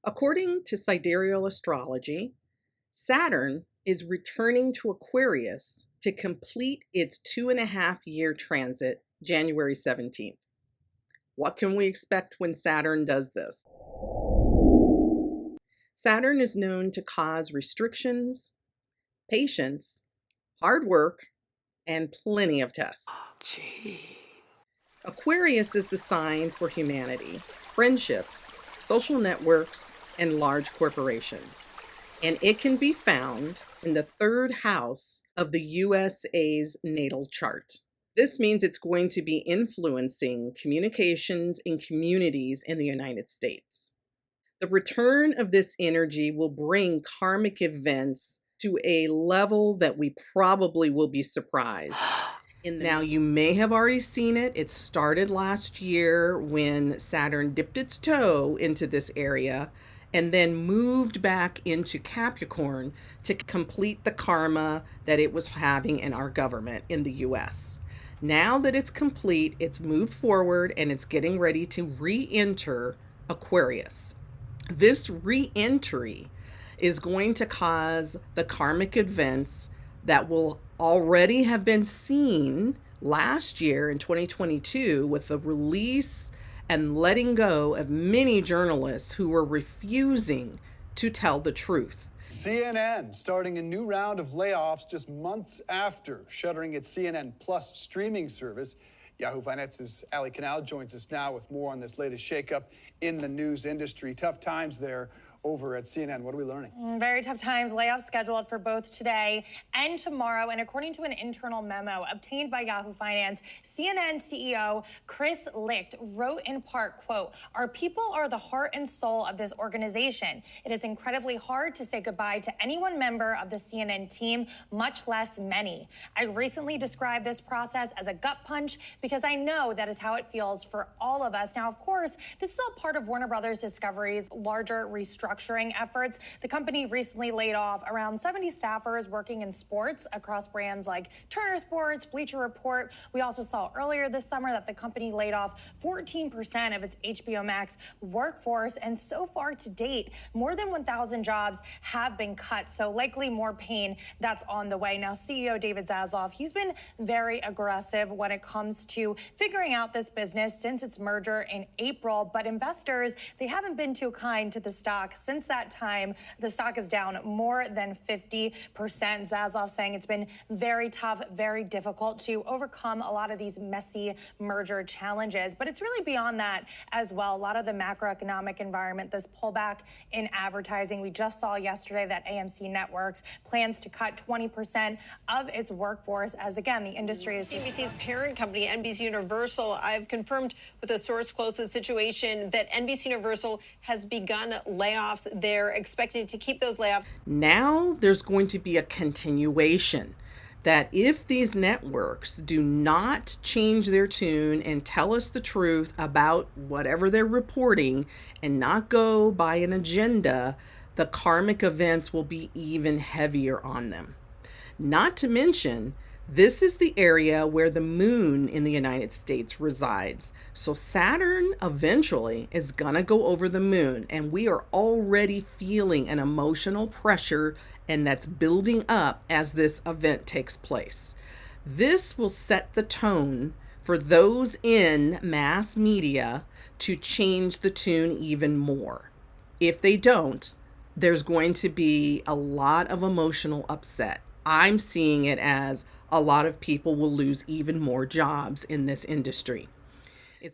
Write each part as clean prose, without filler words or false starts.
According to sidereal astrology, Saturn is returning to Aquarius to complete its 2.5 year transit January 17th. What can we expect when Saturn does this? Saturn is known to cause restrictions, patience, hard work, and plenty of tests. Gee. Aquarius is the sign for humanity, friendships, social networks, and large corporations. And it can be found in the third house of the USA's natal chart. This means it's going to be influencing communications in communities in the United States. The return of this energy will bring karmic events to a level that we probably will be surprised. Now, you may have already seen it. It started last year when Saturn dipped its toe into this area and then moved back into Capricorn to complete the karma that it was having in our government in the US. Now that it's complete, it's moved forward and it's getting ready to re-enter Aquarius. This re-entry is going to cause the karmic events that will already have been seen last year in 2022 with the release and letting go of many journalists who were refusing to tell the truth. CNN starting a new round of layoffs just months after shuttering its CNN Plus streaming service. Yahoo Finance's Ali Canal joins us now with more on this latest shakeup in the news industry. Tough times there over at CNN. What are we learning? Very tough times. Layoffs scheduled for both today and tomorrow. And according to an internal memo obtained by Yahoo Finance, CNN CEO Chris Licht wrote in part, quote, "Our people are the heart and soul of this organization. It is incredibly hard to say goodbye to any one member of the CNN team, much less many. I recently described this process as a gut punch because I know that is how it feels for all of us." Now, of course, this is all part of Warner Brothers Discovery's larger restructuring efforts. The company recently laid off around 70 staffers working in sports across brands like Turner Sports, Bleacher Report. We also saw earlier this summer that the company laid off 14% of its HBO Max workforce. And so far to date, more than 1,000 jobs have been cut. So likely more pain that's on the way. Now, CEO David Zaslav, he's been very aggressive when it comes to figuring out this business since its merger in April. But investors, they haven't been too kind to the stock. Since that time, the stock is down more than 50%. Zaslav saying it's been very tough, very difficult to overcome a lot of these messy merger challenges. But it's really beyond that as well. A lot of the macroeconomic environment, this pullback in advertising. We just saw yesterday that AMC Networks plans to cut 20% of its workforce as, again, the industry is... NBC's parent company, NBC Universal, I've confirmed with a source close to the situation that NBC Universal has begun layoffs. They're expected to keep those layoffs. Now there's going to be a continuation that if these networks do not change their tune and tell us the truth about whatever they're reporting and not go by an agenda, the karmic events will be even heavier on them. Not to mention, this is the area where the moon in the United States resides. So Saturn eventually is going to go over the moon, and we are already feeling an emotional pressure, and that's building up as this event takes place. This will set the tone for those in mass media to change the tune even more. If they don't, there's going to be a lot of emotional upset. I'm seeing it as a lot of people will lose even more jobs in this industry.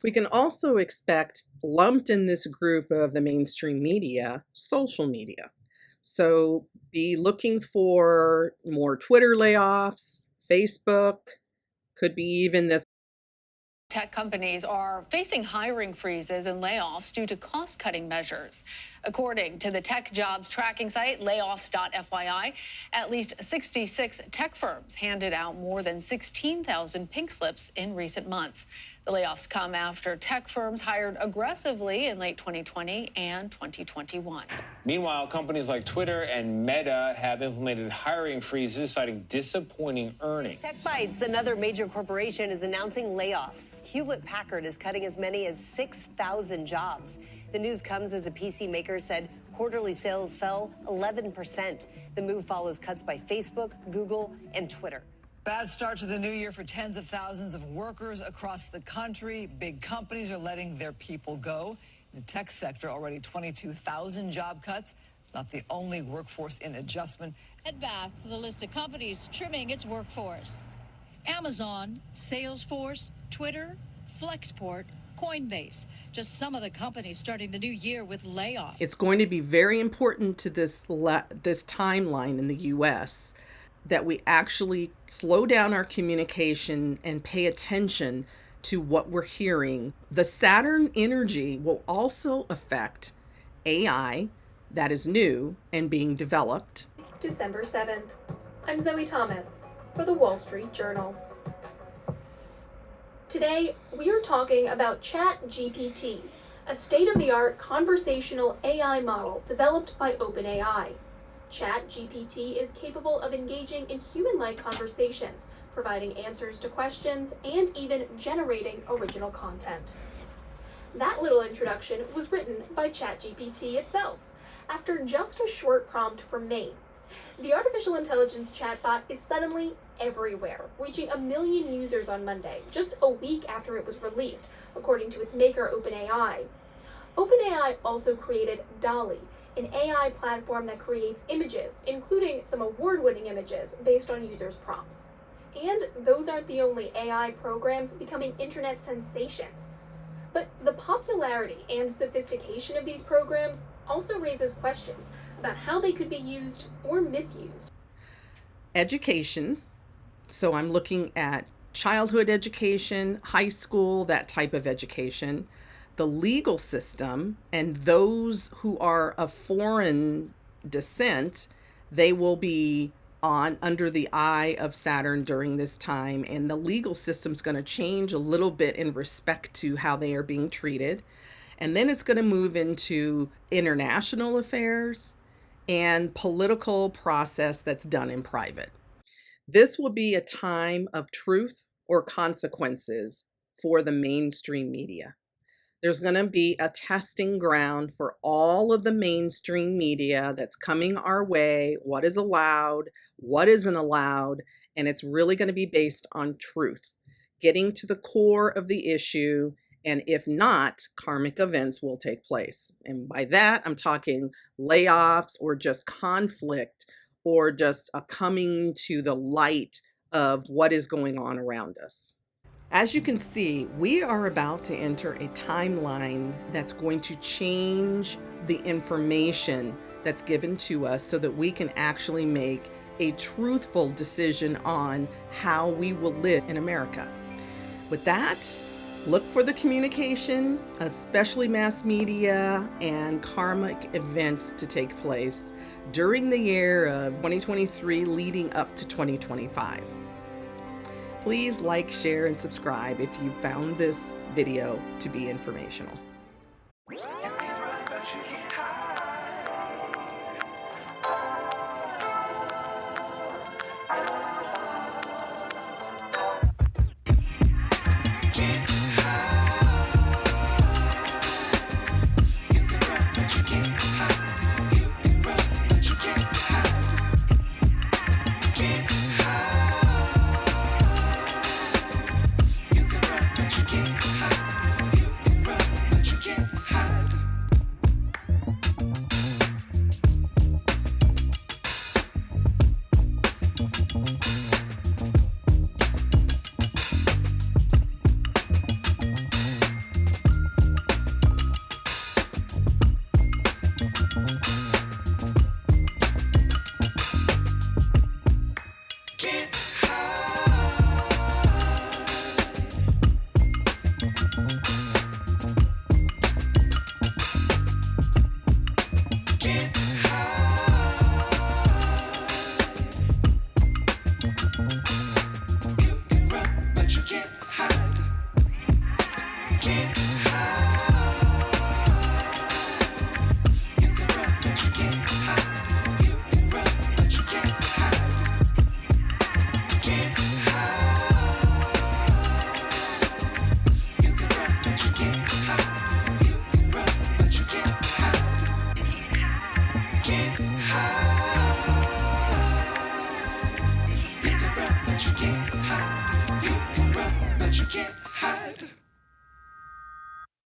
We can also expect, lumped in this group of the mainstream media, social media. So be looking for more Twitter layoffs, Facebook, could be even this. Tech companies are facing hiring freezes and layoffs due to cost-cutting measures. According to the tech jobs tracking site, layoffs.fyi, at least 66 tech firms handed out more than 16,000 pink slips in recent months. The layoffs come after tech firms hired aggressively in late 2020 and 2021. Meanwhile, companies like Twitter and Meta have implemented hiring freezes, citing disappointing earnings. TechBytes, another major corporation, is announcing layoffs. Hewlett-Packard is cutting as many as 6,000 jobs. The news comes as a PC maker said quarterly sales fell 11%. The move follows cuts by Facebook, Google, and Twitter. Bad start to the new year for tens of thousands of workers across the country. Big companies are letting their people go. In the tech sector, already 22,000 job cuts. It's not the only workforce in adjustment. Add Bath to the list of companies trimming its workforce. Amazon, Salesforce, Twitter, Flexport, Coinbase. Just some of the companies starting the new year with layoffs. It's going to be very important to this timeline in the U.S. that we actually slow down our communication and pay attention to what we're hearing. The Saturn energy will also affect AI that is new and being developed. December 7th. I'm Zoe Thomas for the Wall Street Journal. Today, we are talking about ChatGPT, a state-of-the-art conversational AI model developed by OpenAI. ChatGPT is capable of engaging in human-like conversations, providing answers to questions, and even generating original content. That little introduction was written by ChatGPT itself, after just a short prompt from me. The artificial intelligence chatbot is suddenly everywhere, reaching 1 million users on Monday, just a week after it was released, according to its maker OpenAI. OpenAI also created DALL-E, an AI platform that creates images, including some award-winning images based on users' prompts. And those aren't the only AI programs becoming internet sensations. But the popularity and sophistication of these programs also raises questions about how they could be used or misused. Education. So I'm looking at childhood education, high school, that type of education. The legal system, and those who are of foreign descent, they will be under the eye of Saturn during this time, and the legal system's going to change a little bit in respect to how they are being treated. And then it's going to move into international affairs and political process that's done in private. This will be a time of truth or consequences for the mainstream media. There's going to be a testing ground for all of the mainstream media that's coming our way, what is allowed, what isn't allowed, and it's really going to be based on truth, getting to the core of the issue, and if not, karmic events will take place. And by that, I'm talking layoffs or just conflict or just a coming to the light of what is going on around us. As you can see, we are about to enter a timeline that's going to change the information that's given to us so that we can actually make a truthful decision on how we will live in America. With that, look for the communication, especially mass media and karmic events to take place during the year of 2023 leading up to 2025. Please like, share, and subscribe if you found this video to be informational. Get